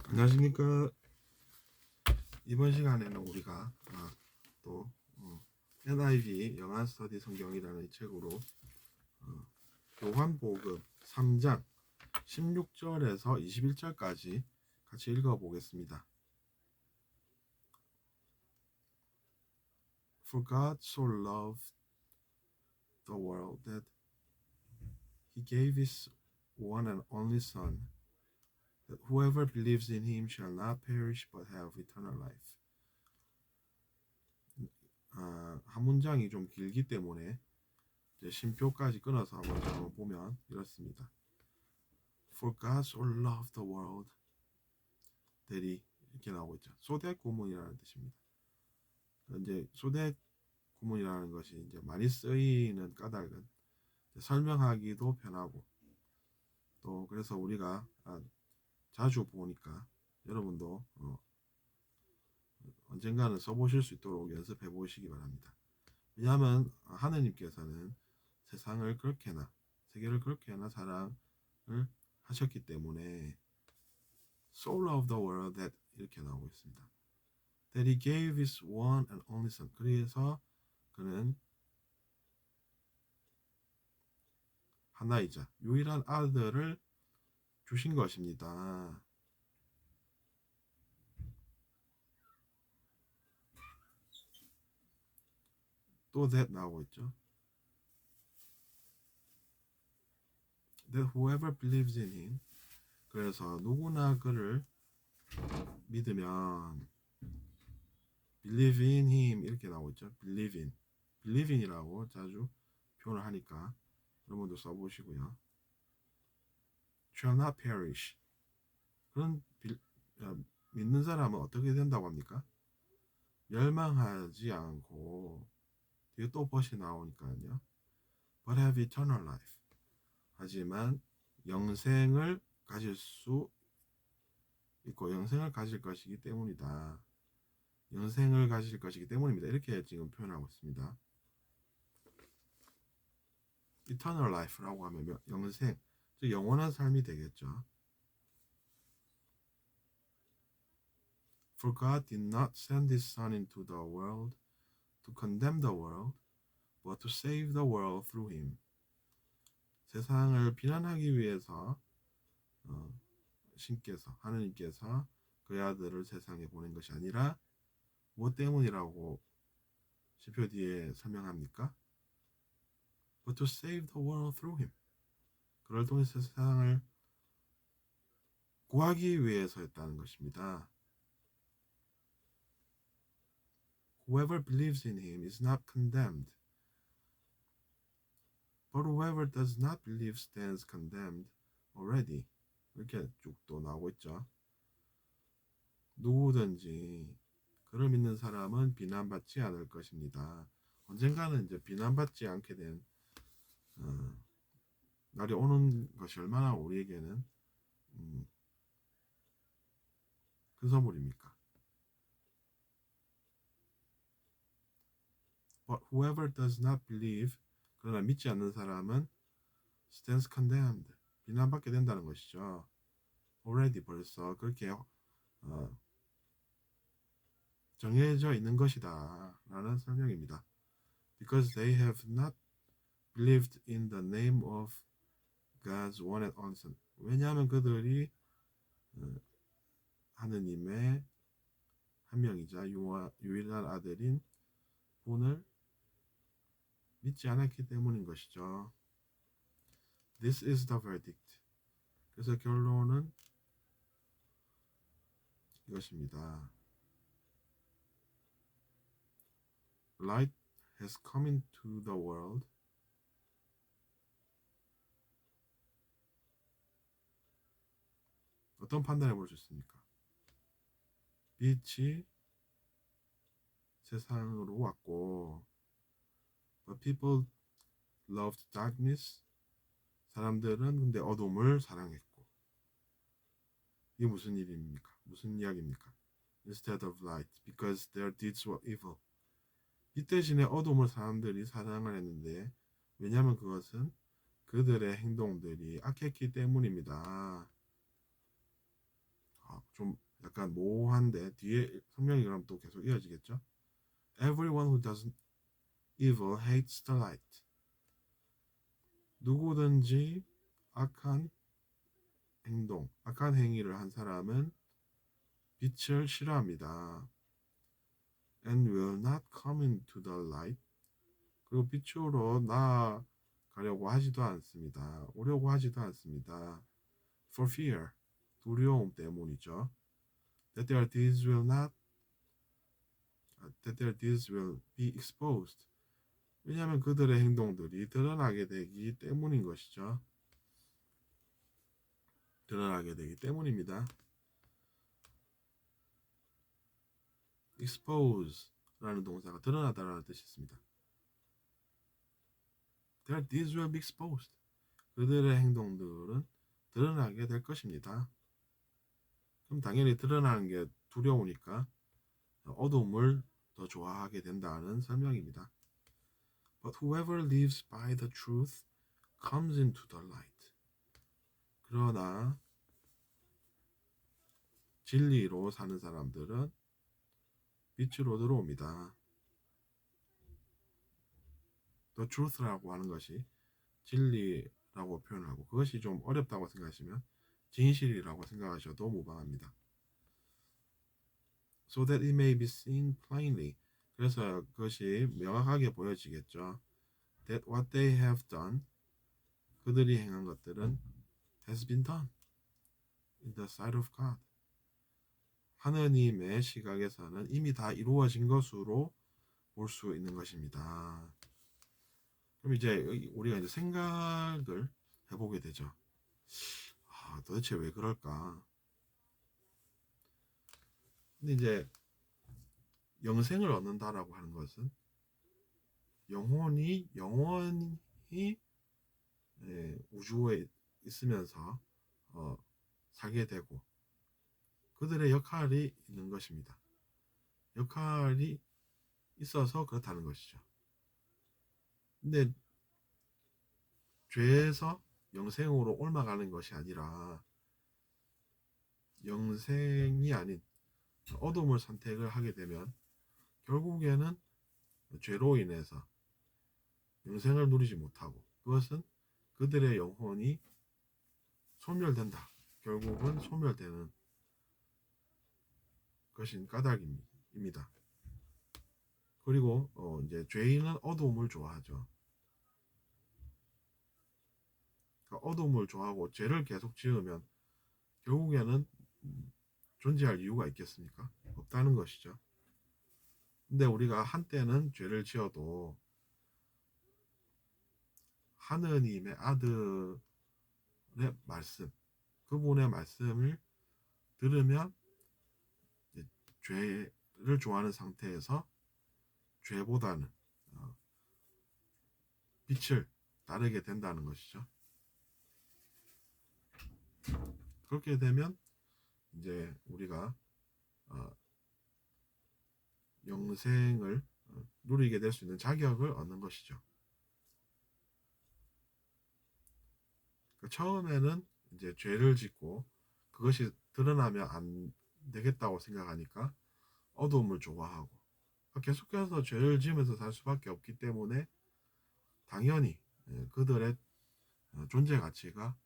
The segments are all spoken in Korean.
안녕하십니까. 이번 시간에는 우리가 또 NIV 영한 스터디 성경이라는 이 책으로 요한복음 3장 16절에서 21절까지 같이 읽어보겠습니다. For God so loved the world that He gave His one and only Son, that whoever believes in Him shall not perish but have eternal life. 한 문장이 좀 길기 때문에 이제 쉼표까지 끊어서 한번 보면 이렇습니다. For God so loved the world that 이렇게 나오고 있죠. 소댓 구문이라는 뜻입니다. 이제 소댓 구문이라는 것이 이제 많이 쓰이는 까닭은 설명하기도 편하고 또 그래서 우리가 자주 보니까 여러분도 언젠가는 써보실 수 있도록 연습해 보시기 바랍니다. 왜냐하면 하느님께서는 세상을 그렇게나 세계를 그렇게나 사랑을 하셨기 때문에 So loved the world that 이렇게 나오고 있습니다. That he gave his one and only son. 그래서 그는 하나이자 유일한 아들을 주신 것입니다. 또 that 나오고 있죠. That whoever believes in him. 그래서 누구나 그를 믿으면 believe in him 이렇게 나오고 있죠. believe in이라고 자주 표현을 하니까 여러분도 써보시고요. shall not perish. 그런 믿는 사람은 어떻게 된다고 합니까? 멸망하지 않고 뒤에 또 벗이 나오니까요. But have eternal life. 하지만 영생을 가질 수 있고 영생을 가질 것이기 때문이다. 영생을 가질 것이기 때문입니다. 이렇게 지금 표현하고 있습니다. Eternal life라고 하면 영생, 즉 영원한 삶이 되겠죠. For God did not send His Son into the world to condemn the world, but to save the world through Him. 세상을 비난하기 위해서 신께서 하느님께서 그의 아들을 세상에 보낸 것이 아니라 무엇 때문이라고 시표 뒤에 설명합니까? But to save the world through Him. 그를 통해서 세상을 구하기 위해서였다는 것입니다. Whoever believes in Him is not condemned. But whoever does not believe stands condemned already. 이렇게 쭉 또 나오고 있죠. 누구든지 그를 믿는 사람은 비난받지 않을 것입니다. 언젠가는 이제 비난받지 않게 된 날이 오는 것이 얼마나 우리에게는 큰 선물입니까? But whoever does not believe, 그러나 믿지 않는 사람은 stands condemned, 비난받게 된다는 것이죠. Already 벌써 그렇게 정해져 있는 것이다 라는 설명입니다. Because they have not believed in the name of God's one and only Son. 왜냐하면 그들이 하느님의 한 명이자 유일한 아들인 분을 믿지 않았기 때문인 것이죠. This is the verdict. 그래서 결론은 이것입니다. Light has come into the world. 어떤 판단해 볼 수 있습니까? 빛이 세상으로 왔고, but people loved darkness. 사람들은 근데 어둠을 사랑했고, 이게 무슨 일입니까? 무슨 이야기입니까? Instead of light, because their deeds were evil. 빛 대신에 어둠을 사람들이 사랑을 했는데, 왜냐하면 그것은 그들의 행동들이 악했기 때문입니다. 좀 약간 모호한데 뒤에 성명이 그럼 또 계속 이어지겠죠. Everyone who does evil hates the light. 누구든지 악한 행동, 악한 행위를 한 사람은 빛을 싫어합니다. And will not come into the light. 그리고 빛으로 나아가려고 하지도 않습니다. 오려고 하지도 않습니다. For fear. 두려움 때문이죠. That their deeds will be exposed. 왜냐하면 그들의 행동들이 드러나게 되기 때문인 것이죠. 드러나게 되기 때문입니다. expose라는 동사가 드러나다라는 뜻이 있습니다. Their deeds will be exposed. 그들의 행동들은 드러나게 될 것입니다. 그럼 당연히 드러나는 게 두려우니까 어둠을 더 좋아하게 된다는 설명입니다. But whoever lives by the truth comes into the light. 그러나 진리로 사는 사람들은 빛으로 들어옵니다. The truth라고 하는 것이 진리라고 표현하고 그것이 좀 어렵다고 생각하시면 진실이라고 생각하셔도 무방합니다. So that it may be seen plainly. 그래서 그것이 명확하게 보여지겠죠. That what they have done, 그들이 행한 것들은 has been done in the sight of God. 하느님의 시각에서는 이미 다 이루어진 것으로 볼 수 있는 것입니다. 그럼 이제 우리가 이제 생각을 해보게 되죠. 도대체 왜 그럴까? 근데 이제 영생을 얻는다라고 하는 것은 영혼이 우주에 있으면서 살게 되고 그들의 역할이 있는 것입니다. 역할이 있어서 그렇다는 것이죠. 근데 죄에서 영생으로 옮아가는 것이 아니라 영생이 아닌 어둠을 선택을 하게 되면 결국에는 죄로 인해서 영생을 누리지 못하고 그것은 그들의 영혼이 소멸된다. 결국은 소멸되는 것인 까닭입니다. 그리고 이제 죄인은 어둠을 좋아하죠. 그러니까 어둠을 좋아하고 죄를 계속 지으면 결국에는 존재할 이유가 있겠습니까? 없다는 것이죠. 근데 우리가 한때는 죄를 지어도 하느님의 아들의 말씀, 그분의 말씀을 들으면 죄를 좋아하는 상태에서 죄보다는 빛을 따르게 된다는 것이죠. 그렇게 되면 이제 우리가 영생을 누리게 될 수 있는 자격을 얻는 것이죠. 처음에는 이제 죄를 짓고 그것이 드러나면 안 되겠다고 생각하니까 어두움을 좋아하고 계속해서 죄를 지으면서 살 수밖에 없기 때문에 당연히 그들의 존재 가치가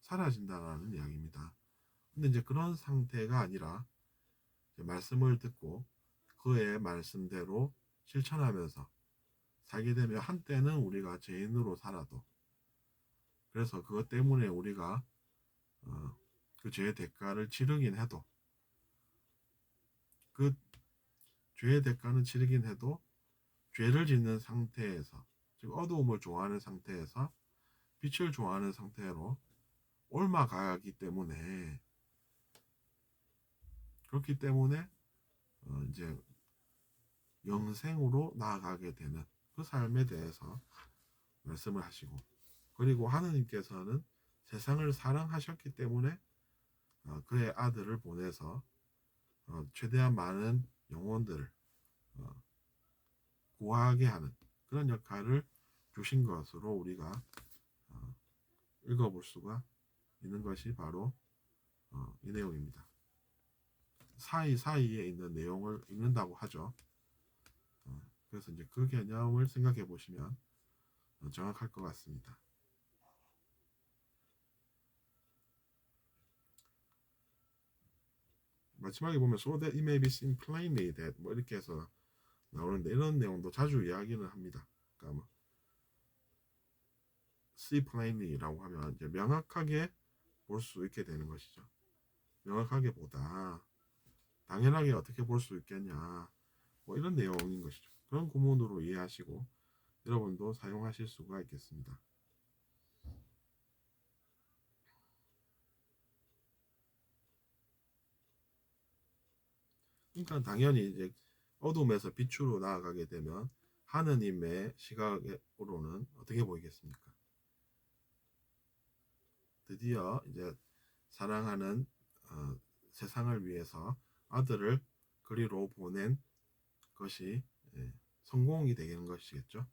사라진다는 이야기입니다. 근데 이제 그런 상태가 아니라 말씀을 듣고 그의 말씀대로 실천하면서 살게 되면 한때는 우리가 죄인으로 살아도 그래서 그것 때문에 우리가 그 죄의 대가를 치르긴 해도 그 죄의 대가는 치르긴 해도 죄를 짓는 상태에서 즉 어두움을 좋아하는 상태에서 빛을 좋아하는 상태로 옮아가기 때문에 그렇기 때문에 이제 영생으로 나아가게 되는 그 삶에 대해서 말씀을 하시고 그리고 하느님께서는 세상을 사랑하셨기 때문에 그의 아들을 보내서 최대한 많은 영혼들을 구하게 하는 그런 역할을 주신 것으로 우리가 읽어볼 수가 있는 것이 바로 이 내용입니다. 사이사이에 있는 내용을 읽는다고 하죠. 그래서 이제 그 개념을 생각해 보시면 정확할 것 같습니다. 마지막에 보면 so that it may be seen plainly that 뭐 이렇게 해서 나오는데 이런 내용도 자주 이야기는 합니다. 그러니까 뭐 see plainly라고 하면 이제 명확하게 볼 수 있게 되는 것이죠. 명확하게 보다 당연하게 어떻게 볼 수 있겠냐 뭐 이런 내용인 것이죠. 그런 구문으로 이해하시고 여러분도 사용하실 수가 있겠습니다. 그러니까 당연히 이제 어둠에서 빛으로 나아가게 되면 하느님의 시각으로는 어떻게 보이겠습니까? 드디어 이제 사랑하는 세상을 위해서 아들을 그리로 보낸 것이 성공이 되는 것이겠죠.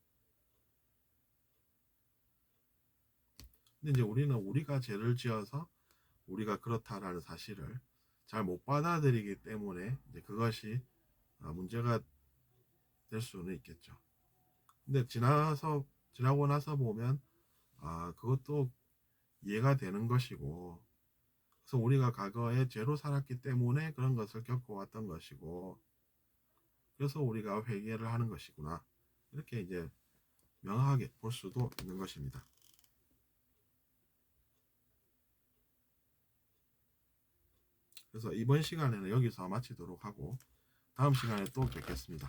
근데 이제 우리는 우리가 죄를 지어서 우리가 그렇다라는 사실을 잘 못 받아들이기 때문에 이제 그것이 문제가 될 수는 있겠죠. 근데 지나고 나서 보면 그것도 이해가 되는 것이고, 그래서 우리가 과거에 죄로 살았기 때문에 그런 것을 겪어왔던 것이고, 그래서 우리가 회개를 하는 것이구나. 이렇게 이제 명확하게 볼 수도 있는 것입니다. 그래서 이번 시간에는 여기서 마치도록 하고 다음 시간에 또 뵙겠습니다.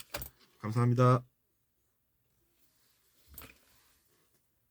감사합니다.